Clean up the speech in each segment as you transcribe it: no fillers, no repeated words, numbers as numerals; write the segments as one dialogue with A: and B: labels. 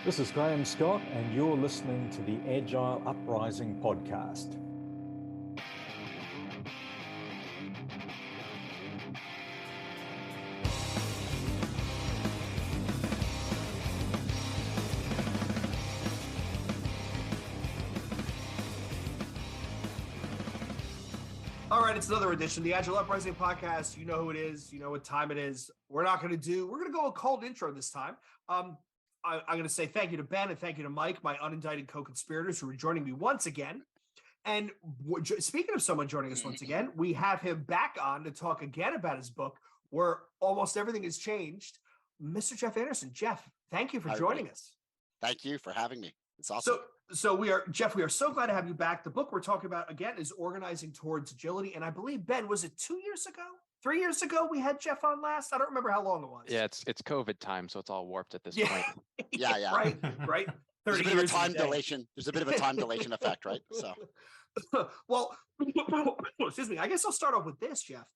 A: This is Graham Scott, and you're listening to the Agile Uprising podcast.
B: All right, it's another edition of the Agile Uprising podcast. You know who it is. You know what time it is. We're going to go a cold intro this time. I'm going to say thank you to Ben and thank you to Mike, my unindicted co-conspirators who are joining me once again. And speaking of someone joining us once again, we have him back on to talk again about his book where almost everything has changed. Mr. Jeff Anderson. Jeff, thank you for joining us.
C: Thank you for having me. It's awesome.
B: So we are so glad to have you back. The book we're talking about again is Organizing Towards Agility. And I believe, Ben, was it 2 years ago? 3 years ago we had Jeff on last? I don't remember how long it was.
D: Yeah, it's COVID time, so it's all warped at this point.
C: Yeah.
B: Right.
C: There's a bit of a time dilation. There's a bit of a time dilation effect, right? So
B: well, excuse me. I guess I'll start off with this, Jeff.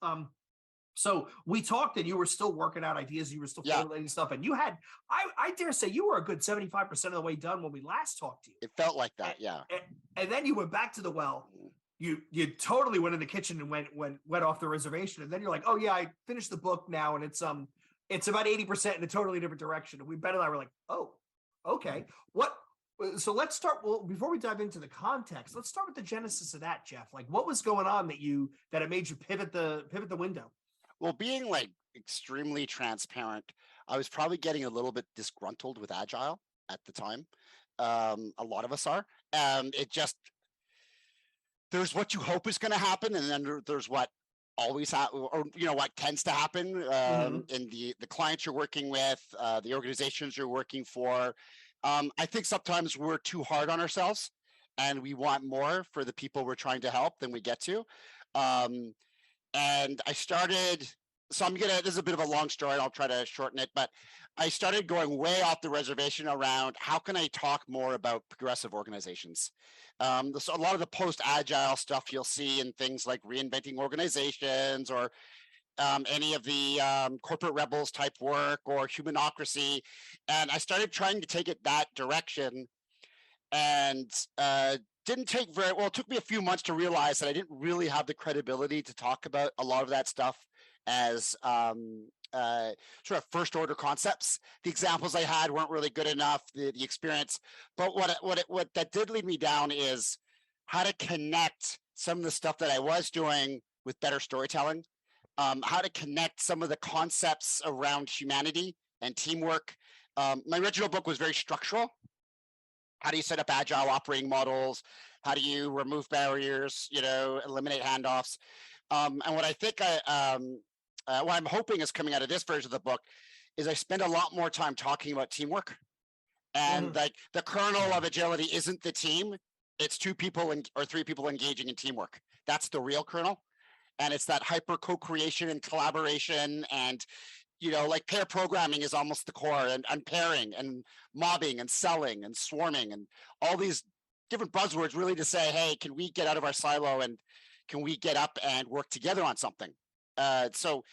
B: So we talked and you were still working out ideas. You were still formulating stuff. And you had, I dare say you were a good 75% of the way done when we last talked to you.
C: It felt like that. Yeah.
B: And then you went back to the well. You totally went in the kitchen and went off the reservation. And then you're like, oh yeah, I finished the book now. And it's about 80% in a totally different direction. And Ben and I were like, oh, okay. So let's start. Well, before we dive into the context, let's start with the genesis of that, Jeff. Like what was going on that it made you pivot the window?
C: Well, being like extremely transparent, I was probably getting a little bit disgruntled with Agile at the time. A lot of us are. There's what you hope is going to happen, and then there's what always happens, or what tends to happen in the clients you're working with, the organizations you're working for. I think sometimes we're too hard on ourselves, and we want more for the people we're trying to help than we get to. And I started, this is a bit of a long story, and I'll try to shorten it, but I started going way off the reservation around how can I talk more about progressive organizations. So a lot of the post-agile stuff you'll see in things like reinventing organizations or any of the corporate rebels type work or humanocracy. And I started trying to take it that direction and didn't take very well. It took me a few months to realize that I didn't really have the credibility to talk about a lot of that stuff as sort of first order concepts. The examples I had weren't really good enough, the experience. But what that did lead me down is how to connect some of the stuff that I was doing with better storytelling, how to connect some of the concepts around humanity and teamwork. My original book was very structural. How do you set up agile operating models? How do you remove barriers, eliminate handoffs? And what I think what I'm hoping is coming out of this version of the book is I spend a lot more time talking about teamwork. And like the kernel of agility isn't the team. It's 2 people or 3 people engaging in teamwork. That's the real kernel. And it's that hyper co-creation and collaboration and like pair programming is almost the core, and pairing and mobbing and selling and swarming and all these different buzzwords really to say, hey, can we get out of our silo and can we get up and work together on something? So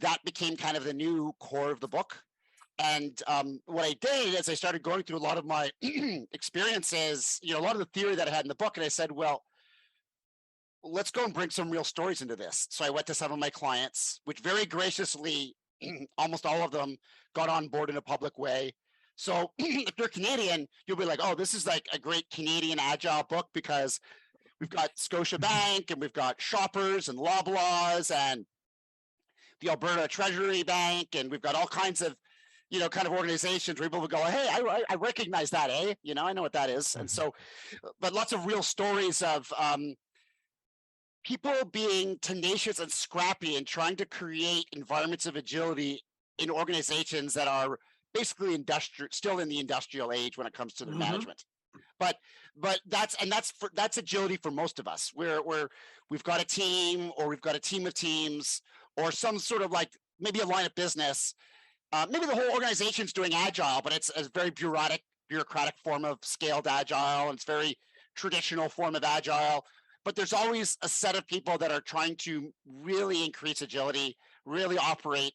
C: that became kind of the new core of the book. And what I did is I started going through a lot of my experiences, a lot of the theory that I had in the book. And I said, well, let's go and bring some real stories into this. So I went to some of my clients, which very graciously, almost all of them got on board in a public way. So if you're Canadian, you'll be like, oh, this is like a great Canadian agile book because we've got Scotiabank and we've got Shoppers and Loblaws and the Alberta Treasury Bank. And we've got all kinds of, kind of organizations where people will go, hey, I recognize that, eh? I know what that is. And so, but lots of real stories of people being tenacious and scrappy and trying to create environments of agility in organizations that are basically still in the industrial age when it comes to their management. But that's agility for most of us. We've got a team, or we've got a team of teams, or some sort of like maybe a line of business. Maybe the whole organization's doing agile, but it's a very bureaucratic form of scaled agile, and it's very traditional form of agile. But there's always a set of people that are trying to really increase agility really operate,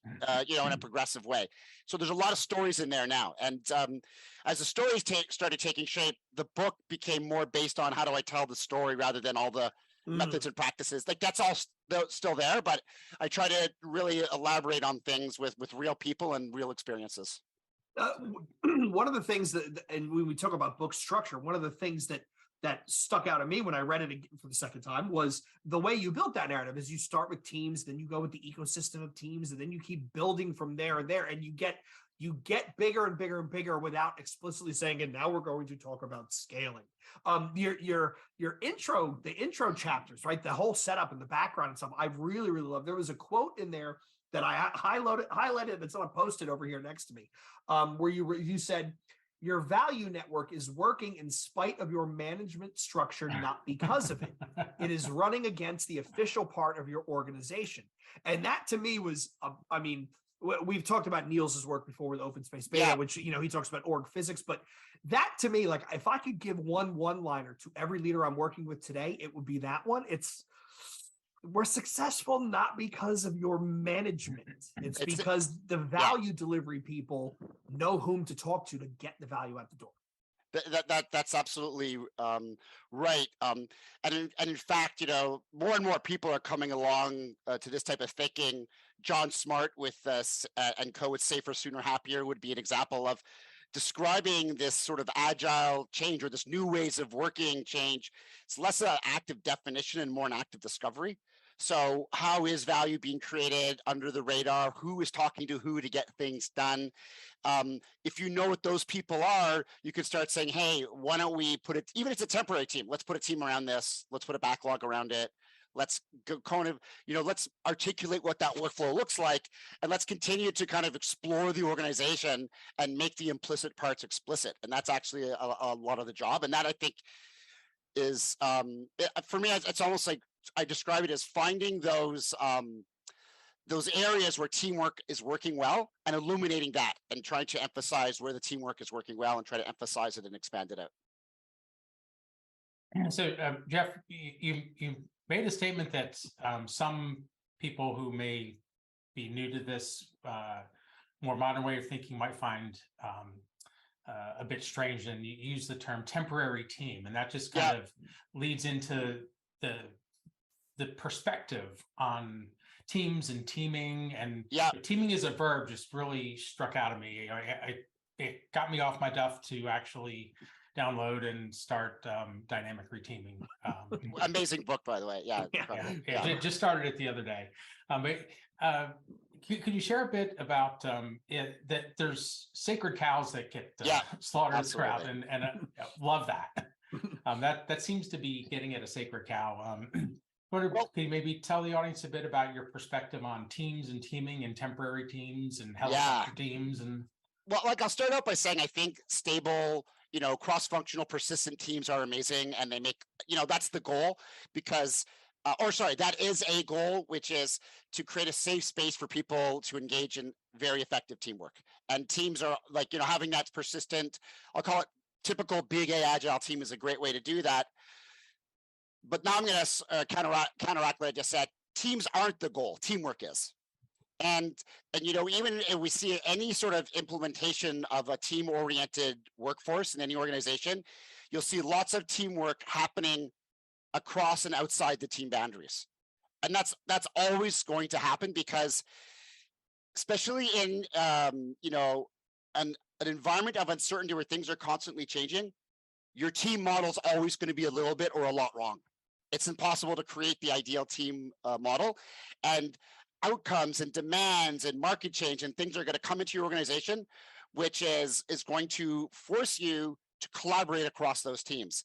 C: in a progressive way. So there's a lot of stories in there now. And as the stories started taking shape, the book became more based on how do I tell the story rather than all the methods and practices. Like that's all still there, but I try to really elaborate on things with real people and real experiences.
B: One of the things and when we talk about book structure, one of the things that stuck out at me when I read it for the second time was the way you built that narrative. Is you start with teams, then you go with the ecosystem of teams, and then you keep building from there and there, and you get bigger and bigger and bigger without explicitly saying, and now we're going to talk about scaling. Your intro, the intro chapters, right? The whole setup and the background and stuff, I've really, really loved. There was a quote in there that I highlighted, and someone posted over here next to me, where you said, your value network is working in spite of your management structure, not because of it. It is running against the official part of your organization. And that to me was, we've talked about Niels's work before with Open Space Beta, which, he talks about org physics, but that to me, like if I could give one-liner to every leader I'm working with today, it would be that one. We're successful not because of your management. It's because the value delivery people know whom to talk to get the value out the door.
C: That's absolutely right. And in fact, more and more people are coming along to this type of thinking. John Smart with and co with Safer, Sooner, Happier would be an example of describing this sort of agile change or this new ways of working change. It's less an active definition and more an active discovery. So how is value being created under the radar? Who is talking to who to get things done? If you know what those people are, you can start saying, hey, why don't we put it, even if it's a temporary team, let's put a team around this. Let's put a backlog around it. Let's go let's articulate what that workflow looks like. And let's continue to kind of explore the organization and make the implicit parts explicit. And that's actually a lot of the job. And that I think is, for me, it's almost like, I describe it as finding those areas where teamwork is working well and illuminating that and trying to emphasize where the teamwork is working well and try to emphasize it and expand it out.
E: And so, Jeff, you made a statement that some people who may be new to this more modern way of thinking might find a bit strange, and you use the term temporary team, and that just kind of leads into the perspective on teams and teaming, and teaming as a verb just really struck out of me. It got me off my duff to actually download and start dynamic reteaming.
C: Amazing book, by the way.
E: Just started it the other day. Could you share a bit about that there's sacred cows that get slaughtered throughout, and love that. That seems to be getting at a sacred cow. Can you maybe tell the audience a bit about your perspective on teams and teaming and temporary teams and helicopter teams? And
C: I'll start out by saying I think stable, cross-functional, persistent teams are amazing, and they make, that's the goal because, that is a goal, which is to create a safe space for people to engage in very effective teamwork. And teams are like, having that persistent, I'll call it typical big A agile team is a great way to do that. But now I'm going to counteract what I just said. Teams aren't the goal. Teamwork is. And even if we see any sort of implementation of a team-oriented workforce in any organization, you'll see lots of teamwork happening across and outside the team boundaries. And that's always going to happen because, especially in an environment of uncertainty where things are constantly changing, your team model is always going to be a little bit or a lot wrong. It's impossible to create the ideal team model, and outcomes and demands and market change and things are going to come into your organization, which is going to force you to collaborate across those teams.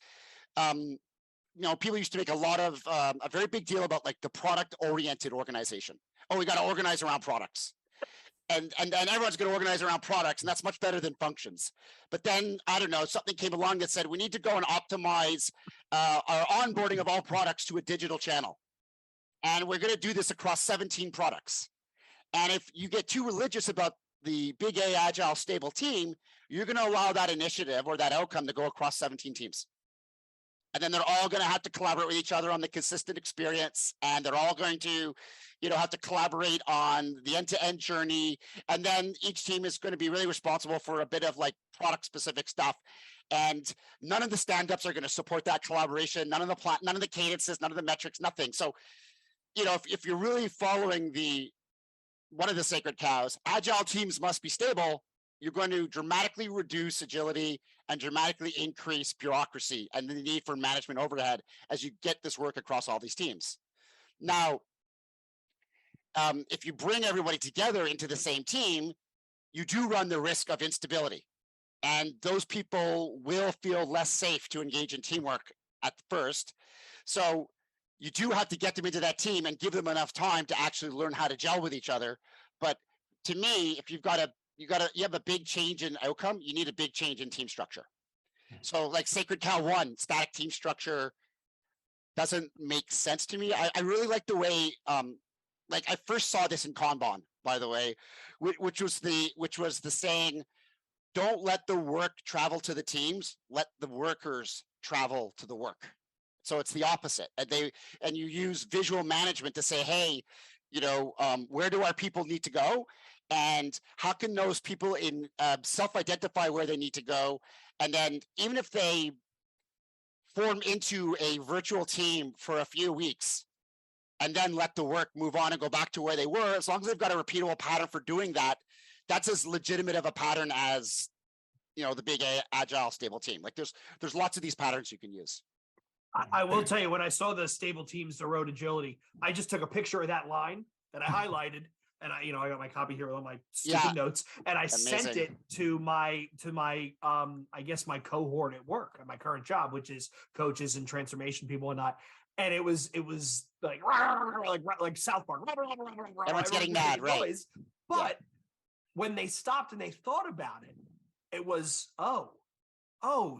C: People used to make a very big deal about like the product-oriented organization. Oh, we got to organize around products. And everyone's going to organize around products, and that's much better than functions. But then, I don't know, something came along that said we need to go and optimize our onboarding of all products to a digital channel. And we're going to do this across 17 products. And if you get too religious about the big A agile stable team, you're going to allow that initiative or that outcome to go across 17 teams. and then they're all going to have to collaborate with each other on the consistent experience, and they're all going to, have to collaborate on the end-to-end journey. And then each team is going to be really responsible for a bit of like product specific stuff. And none of the stand-ups are going to support that collaboration. None of the cadences, none of the metrics, nothing. So, if you're really following one of the sacred cows, agile teams must be stable. You're going to dramatically reduce agility and dramatically increase bureaucracy and the need for management overhead as you get this work across all these teams. Now, if you bring everybody together into the same team, you do run the risk of instability. And those people will feel less safe to engage in teamwork at first. So you do have to get them into that team and give them enough time to actually learn how to gel with each other. But to me, if you have a big change in outcome, you need a big change in team structure. So like Sacred Cow 1, static team structure doesn't make sense to me. I really like the way, I first saw this in Kanban, by the way, which was the saying, don't let the work travel to the teams, let the workers travel to the work. So it's the opposite. And you use visual management to say, hey, where do our people need to go? And how can those people self-identify where they need to go? And then even if they form into a virtual team for a few weeks and then let the work move on and go back to where they were, as long as they've got a repeatable pattern for doing that, that's as legitimate of a pattern as, the big agile stable team. Like there's lots of these patterns you can use.
B: I will tell you, when I saw the stable teams, the road agility, I just took a picture of that line that I highlighted, and I got my copy here with all my stupid notes, and I sent it to my I guess my cohort at work at my current job, which is coaches and transformation people and not. And it was like South Park.
C: Everyone's getting mad, right?
B: Noise. But when they stopped and they thought about it, it was, oh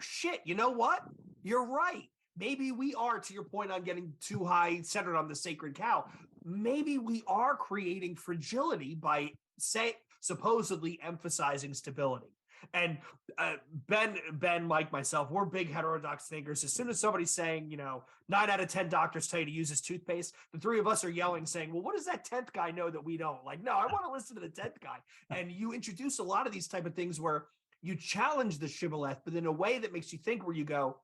B: shit, you know what? You're right. Maybe we are, to your point on getting too high centered on the sacred cow, maybe we are creating fragility by supposedly emphasizing stability. And Ben, Mike, myself, we're big heterodox thinkers. As soon as somebody's saying, 9 out of 10 doctors tell you to use this toothpaste, the 3 of us are yelling, saying, well, what does that 10th guy know that we don't? Like, no, I want to listen to the 10th guy. And you introduce a lot of these type of things where you challenge the shibboleth, but in a way that makes you think, where you go,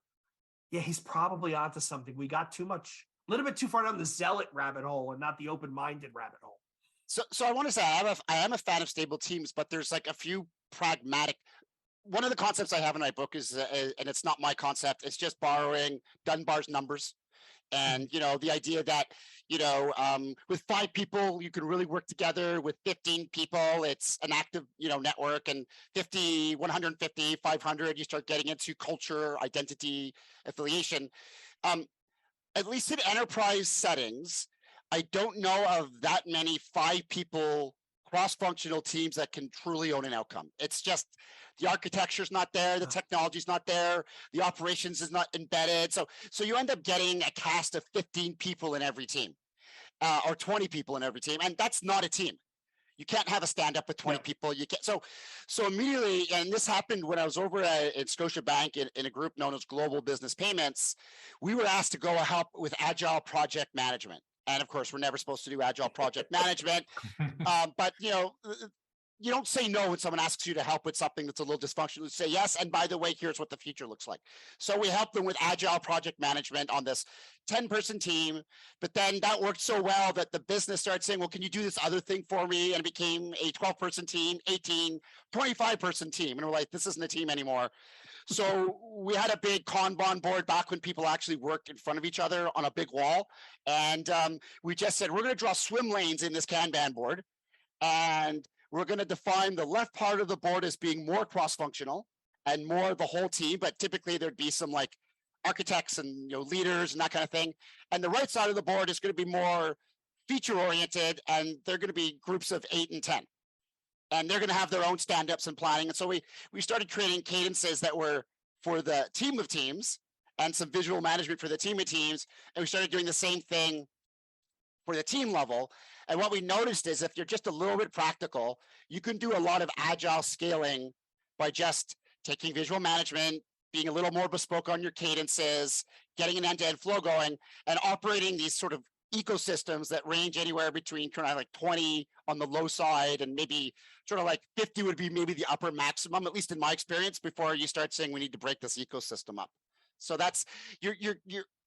B: yeah, he's probably onto something. We got a little bit too far down the zealot rabbit hole and not the open-minded rabbit hole.
C: So I want to say I am a fan of stable teams, but there's like a few pragmatic. One of the concepts I have in my book is, and it's not my concept, it's just borrowing Dunbar's numbers. And, the idea that, with 5 people, you can really work together. With 15 people, it's an active, network. And 50, 150, 500, you start getting into culture, identity, affiliation. At least in enterprise settings, I don't know of that many 5 people cross-functional teams that can truly own an outcome. It's just the architecture's not there, the technology's not there, the operations is not embedded. So you end up getting a cast of 15 people in every team, or 20 people in every team, and that's not a team. You can't have a stand-up with 20 people. You can't. So immediately, and this happened when I was over at Scotiabank in a group known as Global Business Payments. We were asked to go help with agile project management. And of course, we're never supposed to do agile project management. But you don't say no when someone asks you to help with something that's a little dysfunctional. You say yes, and by the way, here's what the future looks like. So we helped them with agile project management on this 10-person team. But then that worked so well that the business started saying, well, can you do this other thing for me? And it became a 12-person team, 18, 25-person team. And we're like, this isn't a team anymore. So we had a big Kanban board back when people actually worked in front of each other on a big wall. And we just said, we're going to draw swim lanes in this Kanban board. And we're going to define the left part of the board as being more cross-functional and more the whole team. But typically there'd be some like architects and leaders and that kind of thing. And the right side of the board is going to be more feature-oriented, and they're going to be groups of 8 and 10. And they're going to have their own stand-ups and planning. And so we started creating cadences that were for the team of teams and some visual management for the team of teams. And we started doing the same thing for the team level. And what we noticed is if you're just a little bit practical, you can do a lot of agile scaling by just taking visual management, being a little more bespoke on your cadences, getting an end-to-end flow going, and operating these sort of ecosystems that range anywhere between kind of like 20 on the low side and maybe sort of like 50 would be maybe the upper maximum, at least in my experience, before you start saying we need to break this ecosystem up. So that's your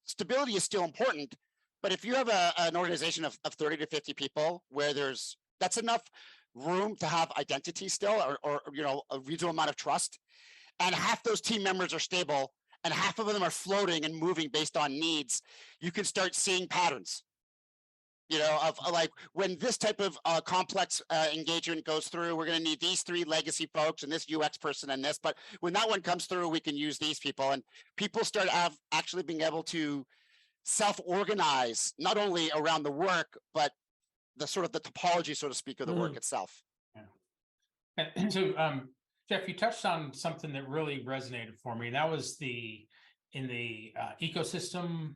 C: stability is still important, but if you have an organization of 30 to 50 people where that's enough room to have identity still, or a reasonable amount of trust, and half those team members are stable and half of them are floating and moving based on needs, you can start seeing patterns, of like when this type of complex engagement goes through, we're going to need these 3 legacy folks and this UX person and this, but when that one comes through, we can use these people, and people start actually being able to self-organize, not only around the work, but the sort of the topology, so to speak, of the work itself.
E: Yeah. And so, Jeff, you touched on something that really resonated for me. That was in the ecosystem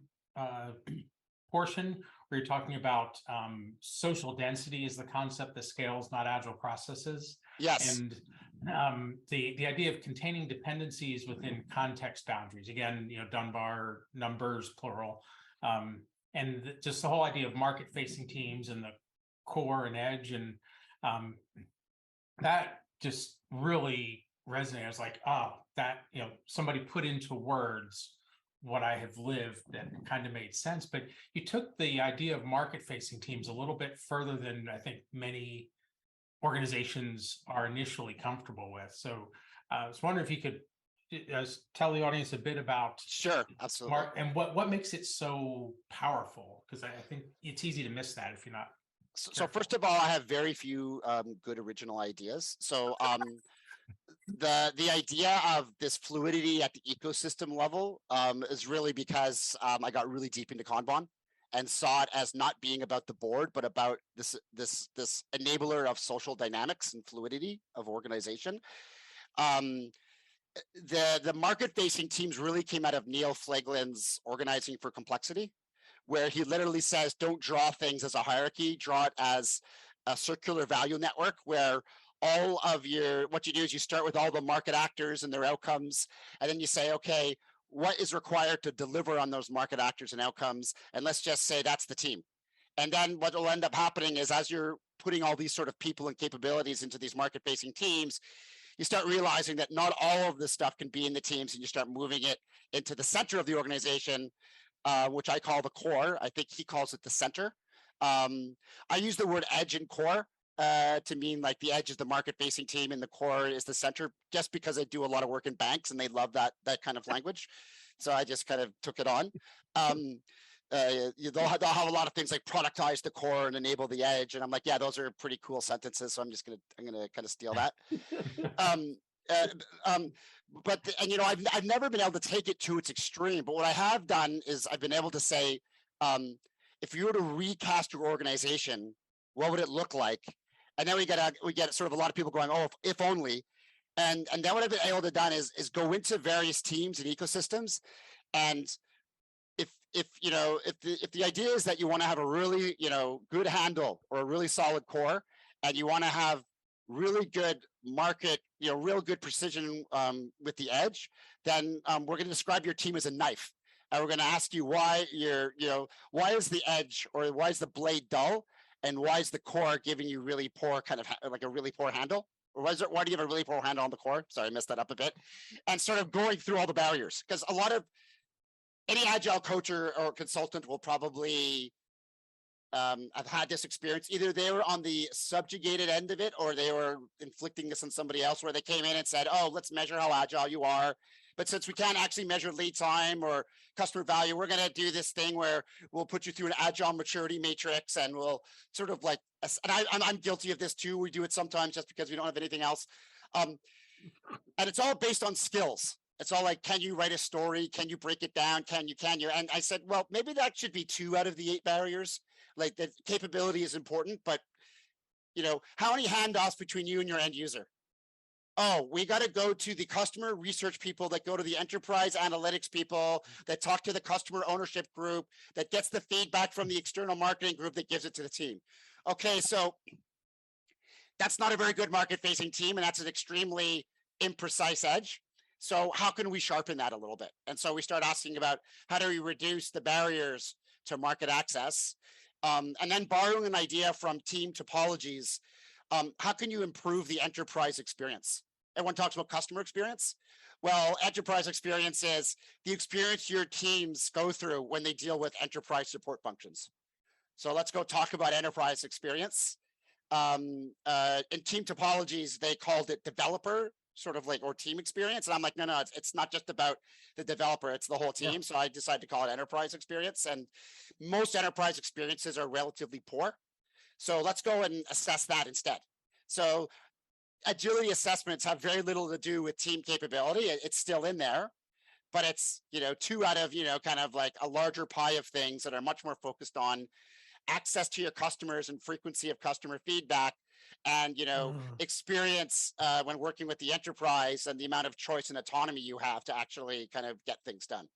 E: portion, where you're talking about social density is the concept that scales, not agile processes.
C: Yes.
E: And the idea of containing dependencies within context boundaries. Again, Dunbar numbers plural, and just the whole idea of market-facing teams and the core and edge, and that just really resonated. I was like, that somebody put into words what I have lived, that kind of made sense. But you took the idea of market-facing teams a little bit further than I think many organizations are initially comfortable with. So I was wondering if you could tell the audience a bit about
C: Sure, absolutely,
E: and what makes it so powerful, because I think it's easy to miss that if you're not.
C: So first of all, I have very few good original ideas. So the idea of this fluidity at the ecosystem level is really because I got really deep into Kanban and saw it as not being about the board, but about this enabler of social dynamics and fluidity of organization. The market-facing teams really came out of Neil Flaglin's Organizing for Complexity, where he literally says, don't draw things as a hierarchy, draw it as a circular value network, where all of what you do is you start with all the market actors and their outcomes, and then you say, okay, what is required to deliver on those market actors and outcomes? And let's just say that's the team. And then what will end up happening is, as you're putting all these sort of people and capabilities into these market-facing teams, you start realizing that not all of this stuff can be in the teams, and you start moving it into the center of the organization, which I call the core. I think he calls it the center. I use the word edge and core to mean like the edge is the market-facing team and the core is the center, just because I do a lot of work in banks and they love that kind of language. So I just kind of took it on. They'll have a lot of things like productize the core and enable the edge, and I'm like, yeah, those are pretty cool sentences. So I'm gonna kind of steal that. But I've never been able to take it to its extreme. But what I have done is I've been able to say, if you were to recast your organization, what would it look like? And then we get sort of a lot of people going, oh, if only. And then what I've been able to done is go into various teams and ecosystems, and if the idea is that you want to have a really good handle or a really solid core, and you want to have really good market, real good precision with the edge, then we're going to describe your team as a knife, and we're going to ask you why why is the edge, or why is the blade dull, and why is the core giving you really poor like a really poor handle, or why do you have a really poor handle on the core? Sorry, I messed that up a bit. And sort of going through all the barriers, because a lot of any agile coach or consultant will probably have had this experience. Either they were on the subjugated end of it, or they were inflicting this on somebody else, where they came in and said, oh, let's measure how agile you are. But since we can't actually measure lead time or customer value, we're going to do this thing where we'll put you through an agile maturity matrix, and we'll sort of like, and I'm guilty of this too. We do it sometimes just because we don't have anything else. And it's all based on skills. It's all like, can you write a story? Can you break it down? Can you? And I said, well, maybe that should be 2 out of the 8 barriers. Like, the capability is important, but how many handoffs between you and your end user? Oh, we got to go to the customer research people that go to the enterprise analytics people that talk to the customer ownership group that gets the feedback from the external marketing group that gives it to the team. Okay, so that's not a very good market-facing team, and that's an extremely imprecise edge. So how can we sharpen that a little bit? And so we start asking about how do we reduce the barriers to market access? And then borrowing an idea from team topologies, how can you improve the enterprise experience? Everyone talks about customer experience. Well, enterprise experience is the experience your teams go through when they deal with enterprise support functions. So let's go talk about enterprise experience. In team topologies, they called it developer, sort of like, or team experience. And I'm like, no, it's not just about the developer, it's the whole team. Yeah. So I decided to call it enterprise experience. And most enterprise experiences are relatively poor. So let's go and assess that instead. So agility assessments have very little to do with team capability. It's still in there, but it's, 2 out of, kind of like a larger pie of things that are much more focused on access to your customers and frequency of customer feedback and, experience when working with the enterprise and the amount of choice and autonomy you have to actually kind of get things done.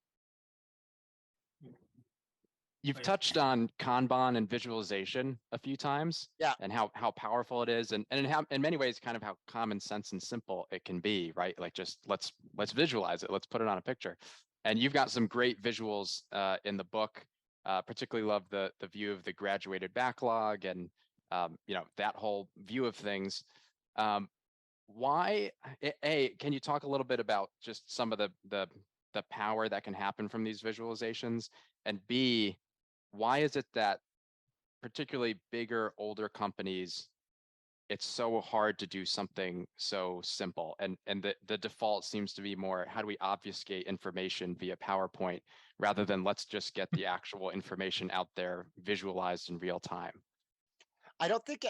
D: You've touched on Kanban and visualization a few times,
C: yeah,
D: and how powerful it is, and in many ways, kind of how common sense and simple it can be, right? Like just let's visualize it, let's put it on a picture. And you've got some great visuals in the book. Particularly love the view of the graduated backlog and that whole view of things. Why? Can you talk a little bit about just some of the power that can happen from these visualizations, and B, why is it that particularly bigger, older companies, it's so hard to do something so simple? And the default seems to be more, how do we obfuscate information via PowerPoint rather than let's just get the actual information out there visualized in real time?
C: I don't think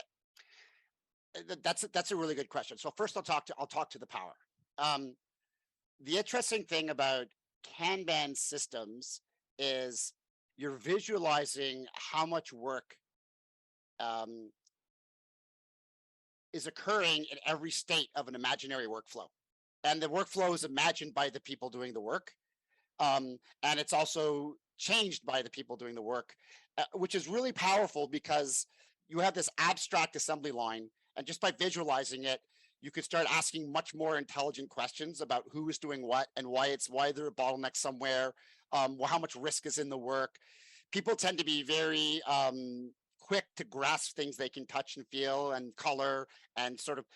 C: that's a really good question. So first I'll talk to the power. The interesting thing about Kanban systems is you're visualizing how much work is occurring in every state of an imaginary workflow. And the workflow is imagined by the people doing the work. And it's also changed by the people doing the work, which is really powerful because you have this abstract assembly line. And just by visualizing it, you could start asking much more intelligent questions about who is doing what and why there are bottlenecks somewhere, how much risk is in the work. People tend to be very quick to grasp things they can touch and feel and color, and sort of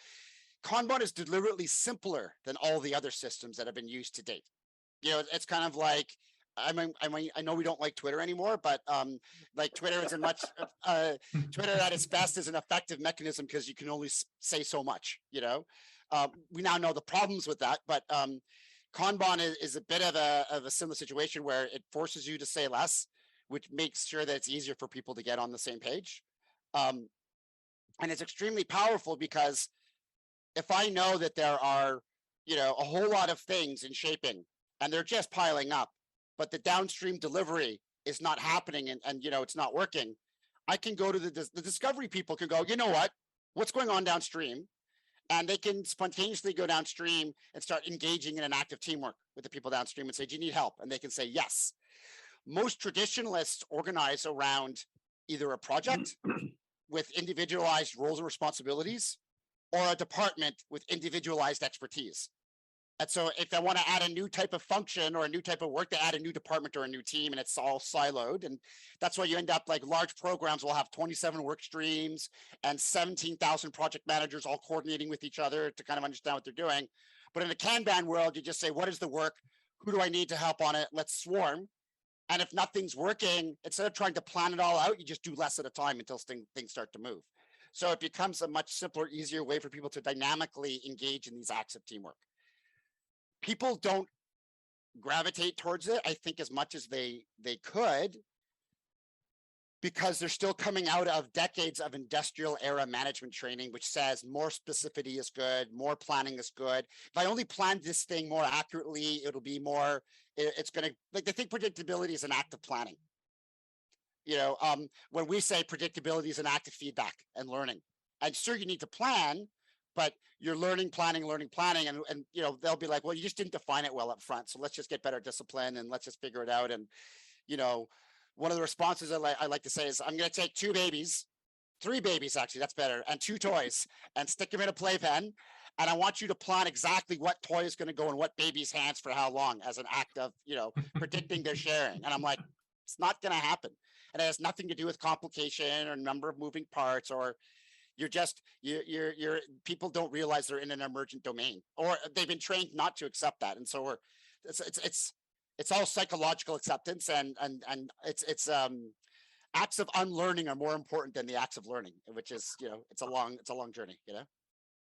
C: Kanban is deliberately simpler than all the other systems that have been used to date. It's kind of like, I know we don't like Twitter anymore, but like Twitter is Twitter at its best is an effective mechanism because you can only say so much. We now know the problems with that, but Kanban is a bit of a similar situation where it forces you to say less, which makes sure that it's easier for people to get on the same page. And it's extremely powerful because if I know that there are, a whole lot of things in shaping and they're just piling up, but the downstream delivery is not happening and it's not working, I can go to the discovery people can go, what's going on downstream? And they can spontaneously go downstream and start engaging in an active teamwork with the people downstream and say, do you need help? And they can say, yes. Most traditionalists organize around either a project with individualized roles and responsibilities or a department with individualized expertise. And so if I want to add a new type of function or a new type of work, they add a new department or a new team, and it's all siloed. And that's why you end up like large programs will have 27 work streams and 17,000 project managers all coordinating with each other to kind of understand what they're doing. But in the Kanban world, you just say, what is the work? Who do I need to help on it? Let's swarm. And if nothing's working, instead of trying to plan it all out, you just do less at a time until things start to move. So it becomes a much simpler, easier way for people to dynamically engage in these acts of teamwork. People don't gravitate towards it, I think, as much as they could, because they're still coming out of decades of industrial era management training, which says more specificity is good, more planning is good. If I only plan this thing more accurately, it'll be more, it's going to, like, they think predictability is an act of planning. When we say predictability is an act of feedback and learning, and sure, you need to plan, but you're learning, planning, and they'll be like, well, you just didn't define it well up front, so let's just get better discipline and let's just figure it out. And one of the responses I like to say is, I'm going to take 3 babies actually, that's better, and 2 toys, and stick them in a playpen, And I want you to plan exactly what toy is going to go in what baby's hands for how long as an act of, predicting their sharing. And I'm like, it's not going to happen. And it has nothing to do with complication or number of moving parts, or you're people don't realize they're in an emergent domain, or they've been trained not to accept that. And so it's all psychological acceptance, and it's acts of unlearning are more important than the acts of learning, which is, it's a long journey,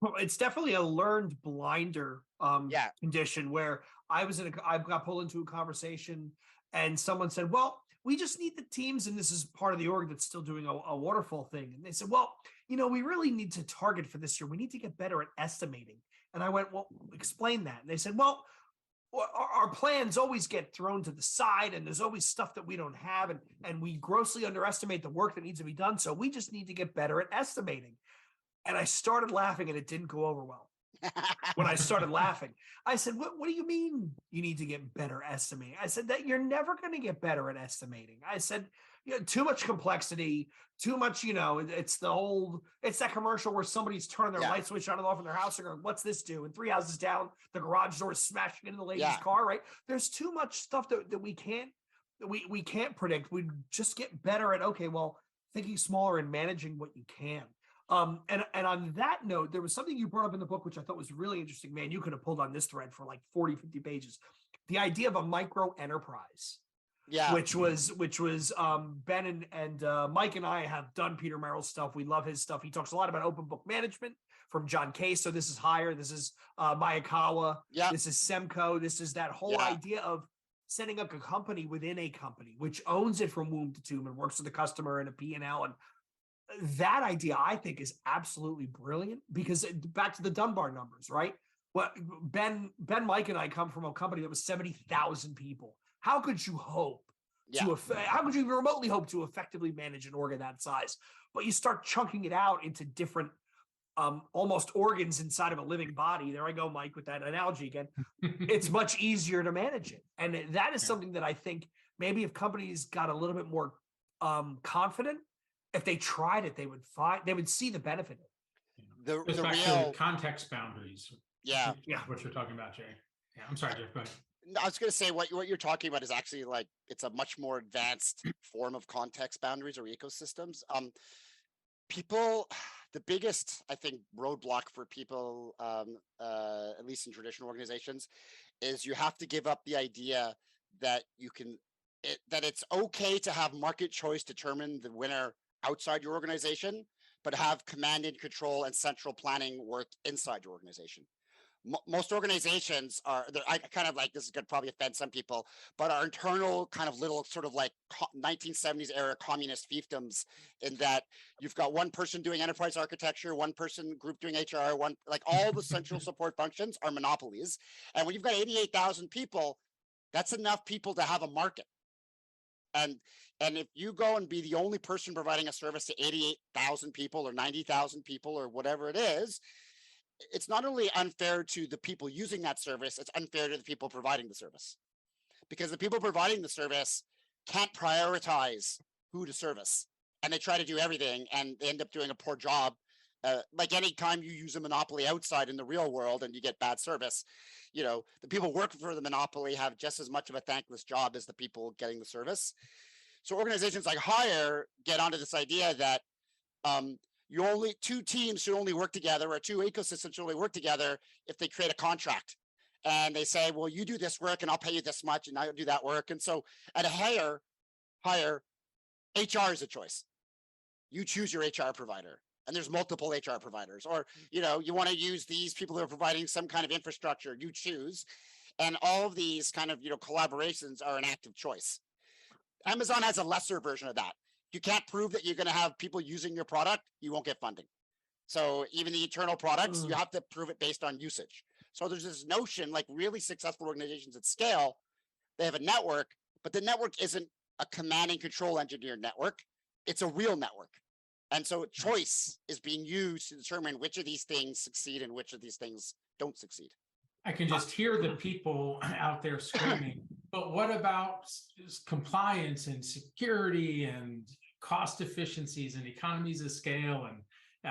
B: Well, it's definitely a learned blinder
C: Yeah.
B: condition where I got pulled into a conversation and someone said, well, we just need the teams. And this is part of the org that's still doing a waterfall thing. And they said, well, we really need to target for this year. We need to get better at estimating. And I went, well, explain that. And they said, well, our plans always get thrown to the side and there's always stuff that we don't have. And we grossly underestimate the work that needs to be done. So we just need to get better at estimating. And I started laughing and it didn't go over well. When I started laughing, I said, what do you mean you need to get better estimating? I said that you're never going to get better at estimating. I said, too much complexity, too much, it's that commercial where somebody's turning their light switch on and off in their house and going, what's this do? And 3 houses down, the garage door is smashing into the lady's car, right? There's too much stuff that we can't predict. We just get better at, okay, well, thinking smaller and managing what you can. And on that note, there was something you brought up in the book, which I thought was really interesting. Man, you could have pulled on this thread for like 40, 50 pages. The idea of a micro enterprise. Yeah. Which was Ben and Mike and I have done Peter Merrill's stuff. We love his stuff. He talks a lot about open book management from John Case. So this is Hire. This is Mayakawa. Yeah. This is Semco. This is that whole idea of setting up a company within a company, which owns it from womb to tomb and works with the customer and a P&L. And that idea, I think, is absolutely brilliant because back to the Dunbar numbers, right? Well, Ben, Mike, and I come from a company that was 70,000 people. How could you hope how could you remotely hope to effectively manage an org of that size? But you start chunking it out into different almost organs inside of a living body. There I go, Mike, with that analogy again. It's much easier to manage it. And that is something that I think maybe if companies got a little bit more confident, if they tried it, they would see the benefit of it.
E: The real context boundaries.
C: Yeah.
E: What you're talking about, Jay. Yeah. I'm sorry, Jeff, go ahead.
C: I was going to say what you're talking about is actually like, it's a much more advanced form of context boundaries or ecosystems. The biggest, I think, roadblock for people, at least in traditional organizations, is you have to give up the idea that that it's okay to have market choice determine the winner outside your organization, but have command and control and central planning work inside your organization. Most organizations I kind of like, this is going to probably offend some people, but our internal kind of little sort of like 1970s era communist fiefdoms, in that you've got one person doing enterprise architecture, one person group doing HR, like all the central support functions are monopolies. And when you've got 88,000 people, that's enough people to have a market. And if you go and be the only person providing a service to 88,000 people or 90,000 people or whatever it is, it's not only unfair to the people using that service, it's unfair to the people providing the service. Because the people providing the service can't prioritize who to service. And they try to do everything and they end up doing a poor job. Like any time you use a monopoly outside in the real world and you get bad service, the people working for the monopoly have just as much of a thankless job as the people getting the service. So organizations like Hire get onto this idea that two teams should only work together, or two ecosystems should only work together if they create a contract. And they say, well, you do this work and I'll pay you this much and I'll do that work. And so at a Hire, HR is a choice. You choose your HR provider. And there's multiple HR providers, or, you want to use these people who are providing some kind of infrastructure, you choose. And all of these kind of, collaborations are an act of choice. Amazon has a lesser version of that. You can't prove that you're going to have people using your product, you won't get funding. So even the internal products, you have to prove it based on usage. So there's this notion, like really successful organizations at scale, they have a network, but the network isn't a command and control engineered network. It's a real network. And so choice is being used to determine which of these things succeed and which of these things don't succeed.
E: I can just hear the people out there screaming, but what about compliance and security and cost efficiencies and economies of scale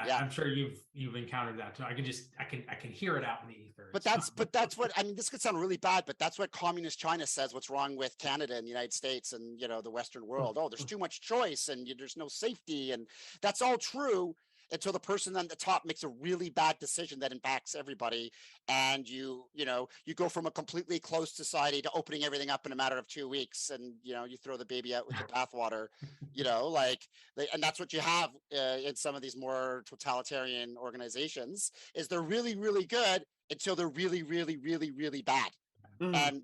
C: Yeah.
E: I'm sure you've encountered that too. I can hear it out in the ether.
C: But that's what, I mean, this could sound really bad, but that's what communist China says. What's wrong with Canada and the United States and, the Western world? Oh, there's too much choice and there's no safety. And that's all true until the person on the top makes a really bad decision that impacts everybody. And you go from a completely closed society to opening everything up in a matter of 2 weeks. And, you throw the baby out with the bathwater, and that's what you have in some of these more totalitarian organizations is they're really, really good until they're really, really, really, really bad. And,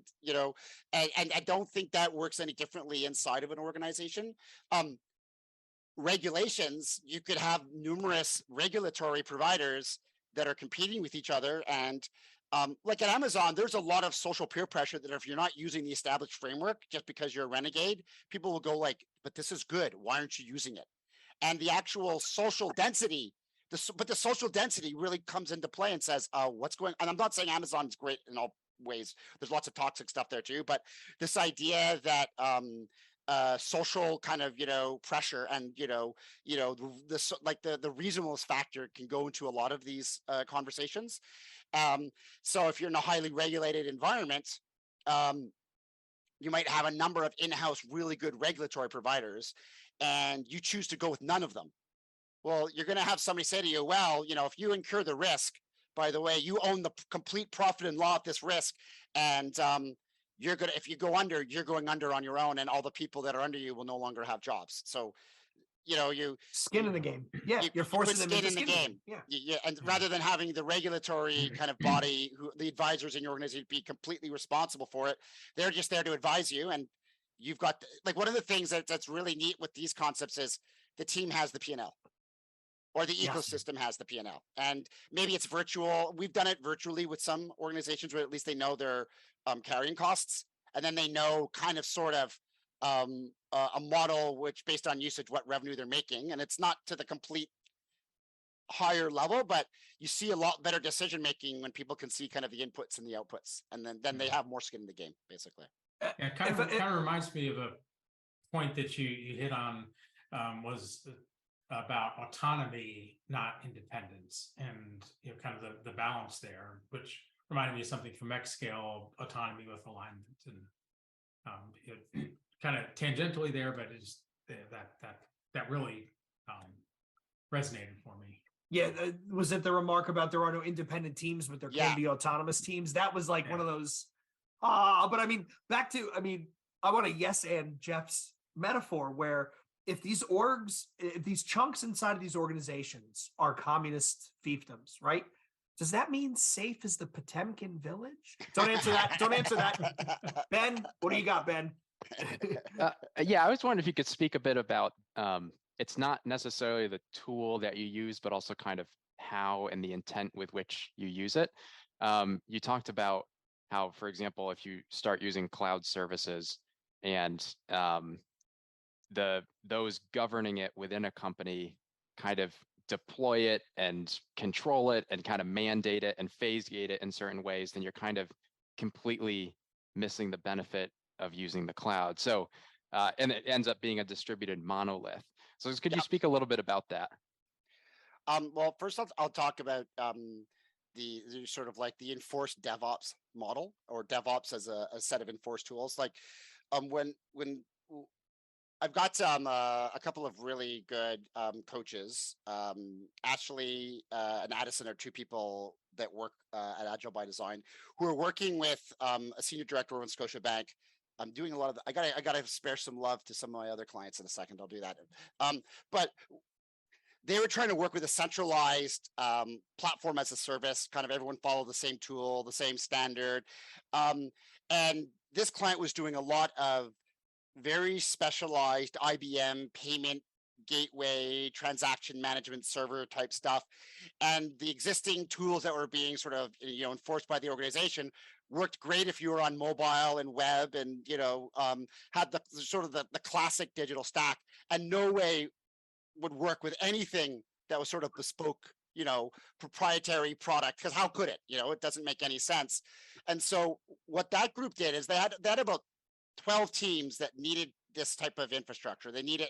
C: and I don't think that works any differently inside of an organization. Regulations, you could have numerous regulatory providers that are competing with each other. And like at Amazon, there's a lot of social peer pressure that if you're not using the established framework, just because you're a renegade, people will go like, but this is good. Why aren't you using it? And the actual social density, but the social density really comes into play and says, what's going on? And I'm not saying Amazon is great in all ways. There's lots of toxic stuff there too. But this idea that social kind of pressure and the reasonableness factor can go into a lot of these conversations. So if you're in a highly regulated environment, you might have a number of in-house really good regulatory providers, and you choose to go with none of them. Well, you're going to have somebody say to you, well, if you incur the risk, by the way, you own the complete profit and loss of this risk, and if you go under, you're going under on your own, and all the people that are under you will no longer have jobs. So, you
B: skin in the game. Yeah, you're forcing them
C: skin
B: into
C: in the game.
B: Yeah,
C: And rather than having the regulatory kind of body, the advisors in your organization be completely responsible for it, they're just there to advise you. And you've got one of the things that's really neat with these concepts is the team has the P&L. Or the ecosystem has the P&L, and maybe it's virtual. We've done it virtually with some organizations where at least they know their carrying costs, and then they know kind of sort of a model which based on usage, what revenue they're making. And it's not to the complete higher level, but you see a lot better decision making when people can see kind of the inputs and the outputs, and then they have more skin in the game, basically.
E: It kind of reminds me of a point that you hit on was about autonomy, not independence, and kind of the balance there, which reminded me of something from Xscale, autonomy with alignment, and kind of tangentially there, but it's that really resonated for me.
B: Yeah, was it the remark about there are no independent teams, but there can be autonomous teams? That was like one of those. But I mean, I want to yes and Jeff's metaphor where if these chunks inside of these organizations are communist fiefdoms, right? Does that mean safe is the Potemkin village? Don't answer that. Ben, what do you got, Ben?
D: Yeah, I was wondering if you could speak a bit about, it's not necessarily the tool that you use, but also kind of how and the intent with which you use it. You talked about how, for example, if you start using cloud services and those governing it within a company kind of deploy it and control it and kind of mandate it and phase gate it in certain ways, then you're kind of completely missing the benefit of using the cloud. So, and it ends up being a distributed monolith. So could you speak a little bit about that?
C: Well, first I'll talk about the sort of like the enforced DevOps model, or DevOps as a set of enforced tools. Like when I've got a couple of really good coaches. Ashley and Addison are two people that work at Agile by Design who are working with a senior director over in Scotiabank. I'm doing a lot of I gotta spare some love to some of my other clients in a second. I'll do that. But they were trying to work with a centralized platform as a service, kind of everyone follow the same tool, the same standard. And this client was doing a lot of very specialized IBM payment gateway, transaction management server type stuff. And the existing tools that were being sort of, enforced by the organization worked great if you were on mobile and web and, had the sort of the classic digital stack, and no way would work with anything that was sort of bespoke, proprietary product, because how could it? It doesn't make any sense. And so what that group did is they had about 12 teams that needed this type of infrastructure. They needed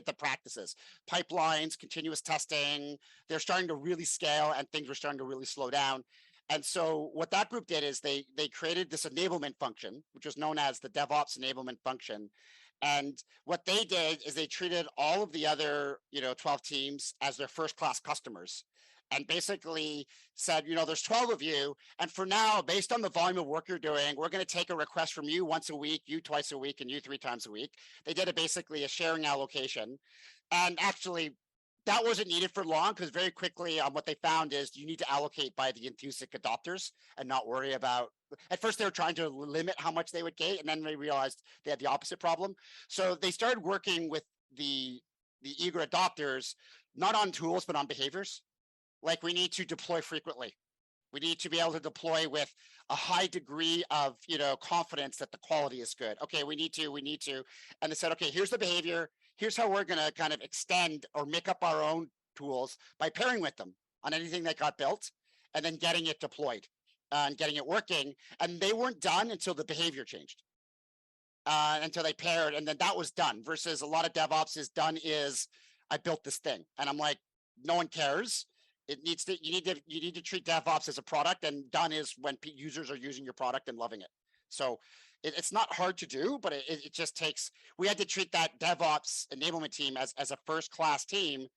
C: the practices, pipelines, continuous testing. They're starting to really scale, and things were starting to really slow down. And so what that group did is they created this enablement function, which was known as the DevOps enablement function. And what they did is they treated all of the other, 12 teams as their first class customers, and basically said, there's 12 of you. And for now, based on the volume of work you're doing, we're going to take a request from you once a week, you twice a week, and you 3 times a week. They did basically a sharing allocation. And actually, that wasn't needed for long, because very quickly what they found is you need to allocate by the enthusiastic adopters and not worry about. At first, they were trying to limit how much they would get, and then they realized they had the opposite problem. So they started working with the eager adopters, not on tools, but on behaviors. Like, we need to deploy frequently. We need to be able to deploy with a high degree of, confidence that the quality is good. Okay, we need to. And they said, okay, here's the behavior. Here's how we're going to kind of extend or make up our own tools by pairing with them on anything that got built, and then getting it deployed and getting it working. And they weren't done until the behavior changed, until they paired, and then that was done. Versus a lot of DevOps is done is, I built this thing, and I'm like, no one cares. You need to treat DevOps as a product, and done is when users are using your product and loving it. So it's not hard to do, but it just takes. We had to treat that DevOps enablement team as a first class team,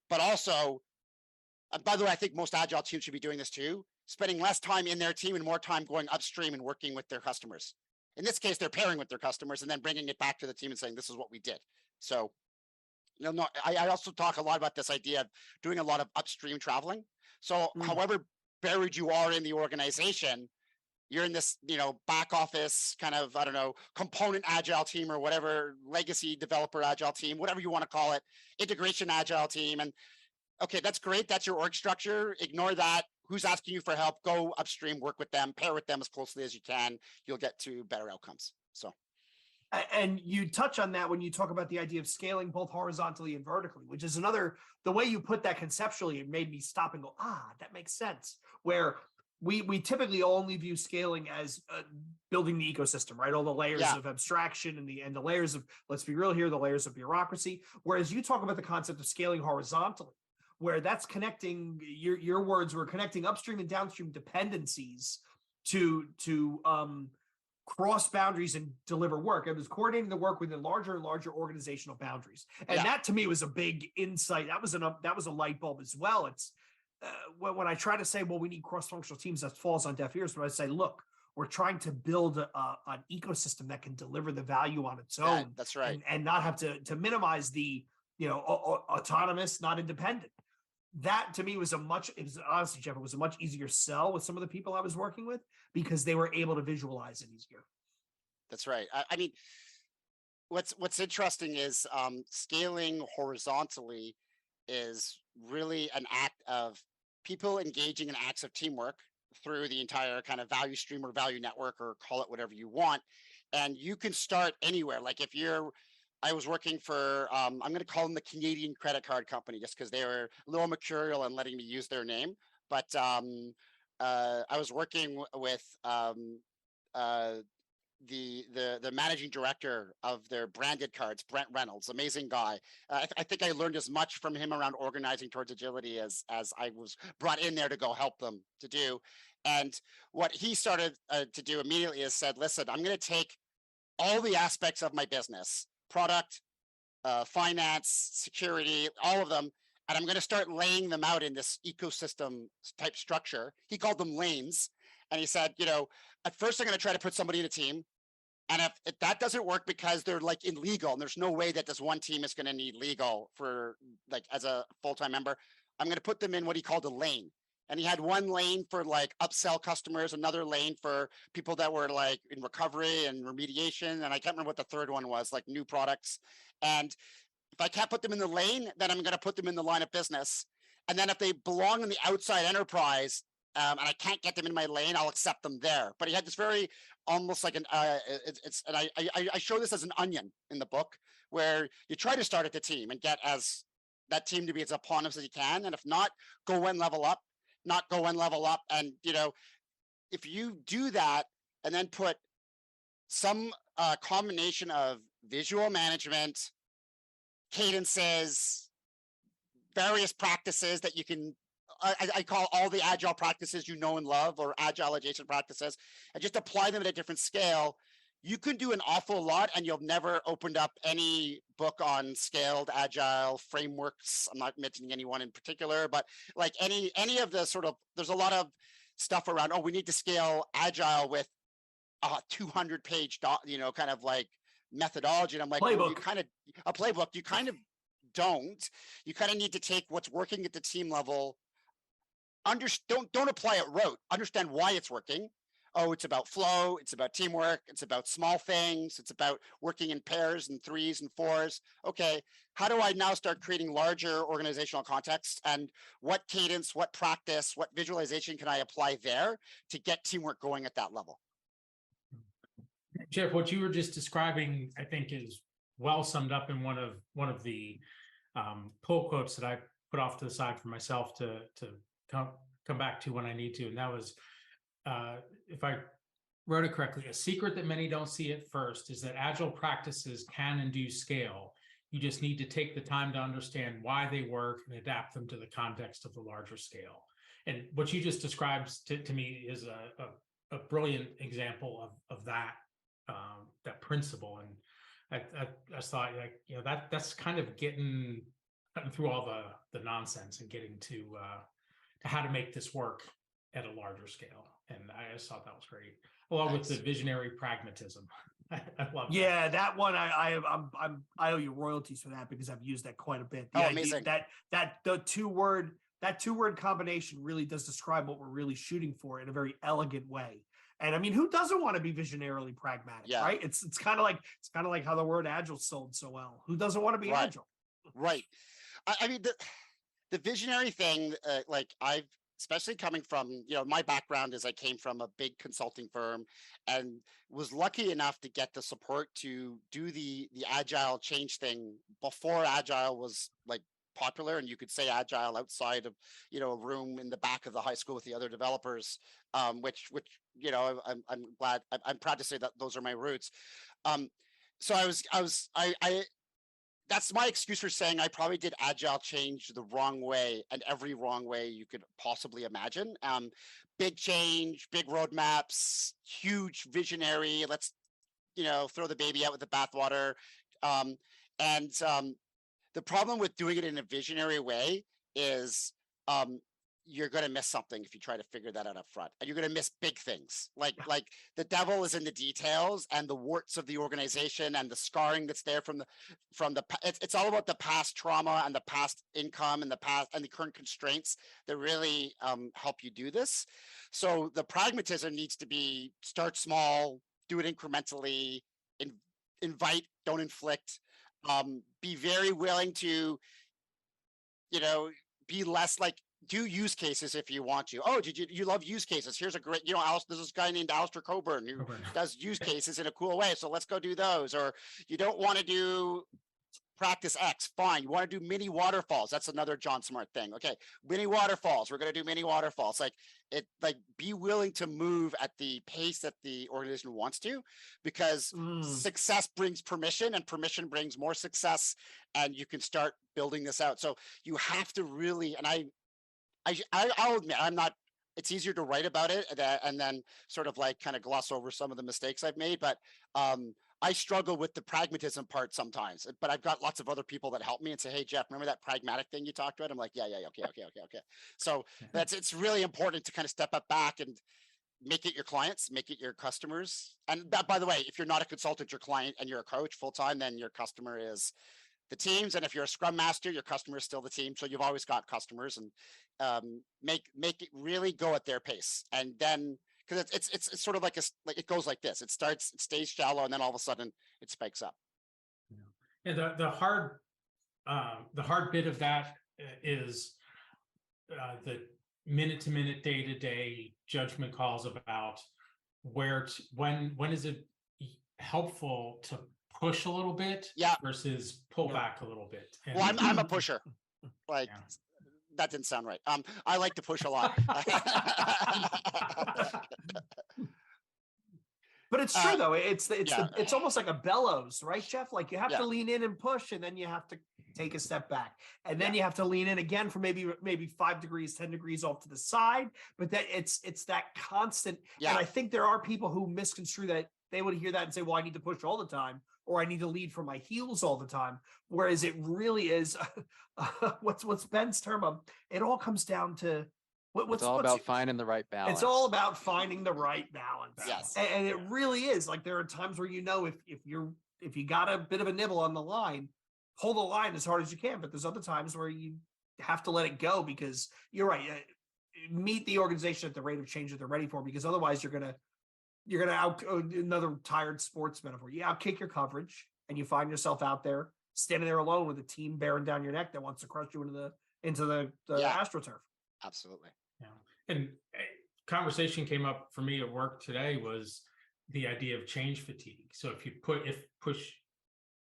C: but also, by the way, I think most Agile teams should be doing this too, spending less time in their team and more time going upstream and working with their customers. In this case, they're pairing with their customers and then bringing it back to the team and saying, this is what we did. So. I also talk a lot about this idea of doing a lot of upstream traveling. So however buried you are in the organization, you're in this, back office kind of, I don't know, component Agile team or whatever, legacy developer Agile team, whatever you want to call it, integration Agile team. And okay, that's great. That's your org structure. Ignore that. Who's asking you for help? Go upstream, work with them, pair with them as closely as you can. You'll get to better outcomes. So.
B: And you touch on that when you talk about the idea of scaling both horizontally and vertically, which is another, the way you put that conceptually, it made me stop and go, that makes sense. Where we typically only view scaling as building the ecosystem, right? All the layers of abstraction and the layers of, let's be real here, the layers of bureaucracy. Whereas you talk about the concept of scaling horizontally, where that's connecting, your words were connecting upstream and downstream dependencies to cross boundaries and deliver work. It was coordinating the work within larger and larger organizational boundaries. And that to me was a big insight. That was a light bulb as well. It's when I try to say, well, we need cross-functional teams, that falls on deaf ears. But I say, look, we're trying to build an ecosystem that can deliver the value on its own.
C: That's right.
B: And not have to minimize the, autonomous, not independent. That to me was honestly, Jeff, it was a much easier sell with some of the people I was working with, because they were able to visualize it easier.
C: That's right. I mean, what's interesting is scaling horizontally is really an act of people engaging in acts of teamwork through the entire kind of value stream or value network, or call it whatever you want. And you can start anywhere. Like I was working for, I'm going to call them the Canadian credit card company, just because they were a little mercurial and letting me use their name. But I was working with the managing director of their branded cards, Brent Reynolds, amazing guy. I think I learned as much from him around organizing towards agility as I was brought in there to go help them to do. And what he started to do immediately is said, listen, I'm going to take all the aspects of my business, product, finance, security, all of them, and I'm going to start laying them out in this ecosystem type structure. He called them lanes. And he said, at first I'm going to try to put somebody in a team. And if that doesn't work because they're like in legal, and there's no way that this one team is going to need legal for like as a full-time member, I'm going to put them in what he called a lane. And he had one lane for like upsell customers, another lane for people that were like in recovery and remediation. And I can't remember what the third one was, like new products. And if I can't put them in the lane, then I'm going to put them in the line of business. And then if they belong in the outside enterprise, and I can't get them in my lane, I'll accept them there. But he had this very almost like and I show this as an onion in the book, where you try to start at the team and get as that team to be as autonomous as you can. And if not, go and level up, not go and level up. And, if you do that and then put some combination of visual management, cadences, various practices that you can, I call all the agile practices you know and love, or agile adjacent practices, and just apply them at a different scale. You can do an awful lot, and you've never opened up any book on scaled agile frameworks. I'm not mentioning anyone in particular, but like any of the sort of, there's a lot of stuff around, oh, we need to scale agile with a 200-page kind of like methodology. And I'm like, well, you kind of, a playbook, you kind of don't. You kind of need to take what's working at the team level, don't apply it rote, understand why it's working. Oh, it's about flow, it's about teamwork, it's about small things, it's about working in pairs and threes and fours. Okay, how do I now start creating larger organizational context, and what cadence, what practice, what visualization can I apply there to get teamwork going at that level?
E: Jeff, what you were just describing, I think, is well summed up in one of the pull quotes that I put off to the side for myself to come back to when I need to, and that was, if I wrote it correctly, a secret that many don't see at first is that agile practices can and do scale. You just need to take the time to understand why they work and adapt them to the context of the larger scale. And what you just described to me is a brilliant example of that principle. And I just thought, like, that's kind of cutting through all the nonsense and getting to how to make this work at a larger scale. And I just thought that was great, along with the visionary pragmatism. I love that.
B: Yeah, that one I owe you royalties for that, because I've used that quite a bit.
C: Amazing.
B: The two-word combination really does describe what we're really shooting for in a very elegant way. And I mean, who doesn't want to be visionarily pragmatic, right? It's kind of like how the word agile sold so well. Who doesn't want to be agile?
C: Right. I mean, the visionary thing, like I've, especially coming from, my background is I came from a big consulting firm and was lucky enough to get the support to do the agile change thing before agile was like popular, and you could say agile outside of a room in the back of the high school with the other developers, which I'm glad, I'm proud to say that those are my roots. So I that's my excuse for saying I probably did agile change the wrong way, and every wrong way you could possibly imagine. Big change, big roadmaps, huge visionary. Let's throw the baby out with the bathwater. The problem with doing it in a visionary way is you're going to miss something if you try to figure that out up front, and you're going to miss big things. Like the devil is in the details, and the warts of the organization, and the scarring that's there from the it's all about the past trauma and the past income and the past and the current constraints that really help you do this. So the pragmatism needs to be start small, do it incrementally, invite, don't inflict. Be very willing to, be less like, do use cases if you want to. Oh, you love use cases? Here's a great, there's this guy named Alistair Coburn who does use cases in a cool way. So let's go do those. Or you don't want to do practice X, fine. You want to do mini waterfalls. That's another John Smart thing. Okay, mini waterfalls. We're going to do mini waterfalls. Be willing to move at the pace that the organization wants to, because success brings permission, and permission brings more success, and you can start building this out. So you have to really, and I'll admit, I'm not, it's easier to write about it and then sort of like kind of gloss over some of the mistakes I've made. But I struggle with the pragmatism part sometimes, but I've got lots of other people that help me and say, hey, Jeff, remember that pragmatic thing you talked about? I'm like, yeah, okay. So it's really important to kind of step up back and make it your clients, make it your customers. And that, by the way, if you're not a consultant, your client, and you're a coach full-time, then your customer is the teams. And if you're a scrum master, your customer is still the team. So you've always got customers, and make it really go at their pace. And then, because it's sort of like it goes like this. It stays shallow, and then all of a sudden it spikes up.
E: And the hard bit of that is the minute-to-minute, day-to-day judgment calls about when is it helpful to push a little bit versus pull back a little bit. And,
C: well, I'm a pusher. That didn't sound right. I like to push a lot.
B: But it's true though. It's
C: yeah.
B: it's almost like a bellows, right, Jeff? Like you have
C: Yeah.
B: to lean in and push, and then you have to take a step back, and then
C: Yeah.
B: you have to lean in again for maybe 5 degrees, 10 degrees off to the side. But that it's that constant.
C: Yeah.
B: And I think there are people who misconstrue that. They would hear that and say, "Well, I need to push all the time, or I need to lead from my heels all the time." Whereas it really is, what's Ben's term of? It all comes down to
D: It's all about finding the right balance.
B: It's all about finding the right balance.
C: Yes.
B: And it really is. Like there are times where if you got a bit of a nibble on the line, pull the line as hard as you can. But there's other times where you have to let it go because you're right. Meet the organization at the rate of change that they're ready for, because otherwise you're gonna out another tired sports metaphor. You outkick your coverage and you find yourself out there standing there alone with a team bearing down your neck that wants to crush you into the AstroTurf.
C: Absolutely.
E: Yeah. And conversation came up for me at work today was the idea of change fatigue. So if you push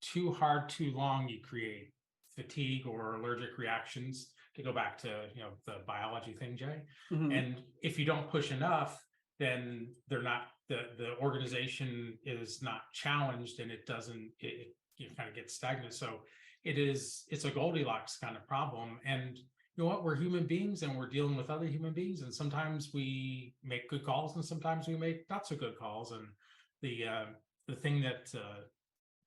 E: too hard, too long, you create fatigue or allergic reactions, to go back to, the biology thing, Jay.
B: Mhm.
E: And if you don't push enough, then they're not, the organization is not challenged, and it kind of gets stagnant. So it's a Goldilocks kind of problem. And you know what, we're human beings and we're dealing with other human beings. And sometimes we make good calls and sometimes we make not so good calls. And the thing that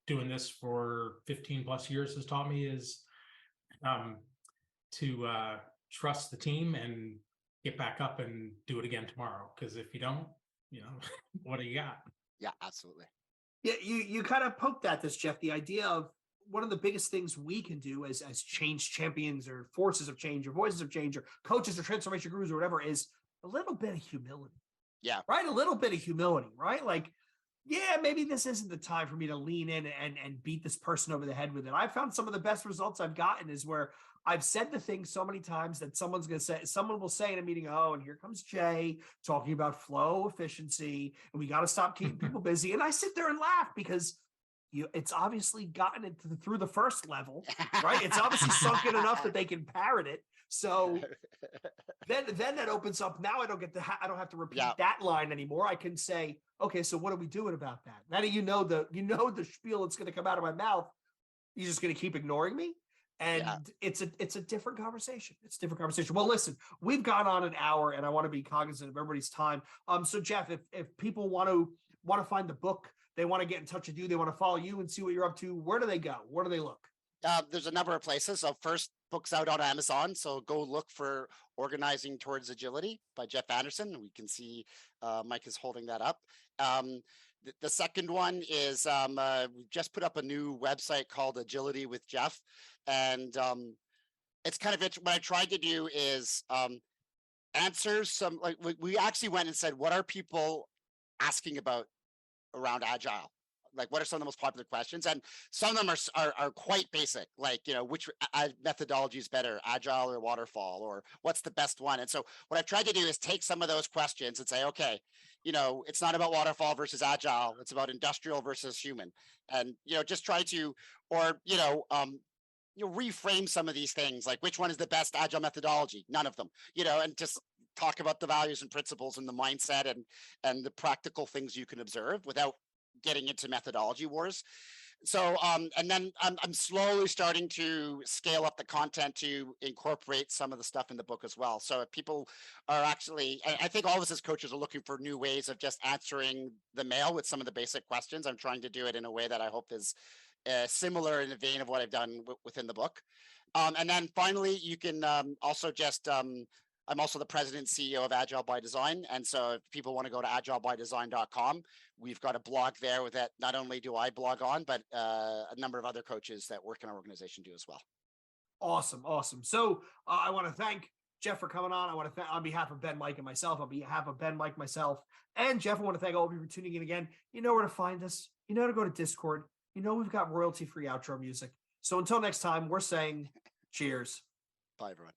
E: doing this for 15 plus years has taught me is to trust the team and get back up and do it again tomorrow. Because if you don't, what do you got?
C: Yeah, absolutely.
B: Yeah, you kind of poked at this, Jeff, the idea of one of the biggest things we can do as change champions or forces of change or voices of change or coaches or transformation gurus or whatever is a little bit of humility.
C: Yeah.
B: Right? A little bit of humility, right? Like, yeah, maybe this isn't the time for me to lean in and beat this person over the head with it. I found some of the best results I've gotten is where I've said the thing so many times that someone will say in a meeting, oh, and here comes Jay talking about flow efficiency, and we got to stop keeping people busy. And I sit there and laugh because it's obviously gotten it through the first level, right? It's obviously sunk in enough that they can parrot it. So then that opens up. Now I don't have to repeat that line anymore. I can say, okay, so what are we doing about that? Now that you know the spiel that's going to come out of my mouth, you're just going to keep ignoring me. And it's a different conversation. It's a different conversation. Well, listen, we've gone on an hour and I want to be cognizant of everybody's time. So Jeff, if people want to find the book, they want to get in touch with you, they want to follow you and see what you're up to, where do they go? Where do they look?
C: There's a number of places. So first, book's out on Amazon. So go look for Organizing Towards Agility by Jeff Anderson. We can see Mike is holding that up. The second one is we've just put up a new website called Agility with Jeff. And it's kind of what I tried to do is answer some, like we actually went and said, what are people asking about around Agile? Like, what are some of the most popular questions? And some of them are quite basic, like, which methodology is better, Agile or Waterfall, or what's the best one? And so what I've tried to do is take some of those questions and say, okay, it's not about Waterfall versus Agile, it's about industrial versus human. And, just try to, or, reframe some of these things, like which one is the best Agile methodology? None of them, and just talk about the values and principles and the mindset and the practical things you can observe without getting into methodology wars. So, and then I'm slowly starting to scale up the content to incorporate some of the stuff in the book as well. So if people are actually, I think all of us as coaches are looking for new ways of just answering the mail with some of the basic questions. I'm trying to do it in a way that I hope is similar in the vein of what I've done within the book. And then finally, you can also just, I'm also the president and CEO of Agile by Design. And so if people want to go to agilebydesign.com, we've got a blog there with that. Not only do I blog on, but a number of other coaches that work in our organization do as well.
B: Awesome. So I want to thank Jeff for coming on. I want to thank on behalf of Ben, Mike, and myself, on behalf of Ben, Mike, myself, and Jeff, I want to thank all of you for tuning in again. You know where to find us. You know how to go to Discord. We've got royalty-free outro music. So until next time, we're saying cheers.
C: Bye, everyone.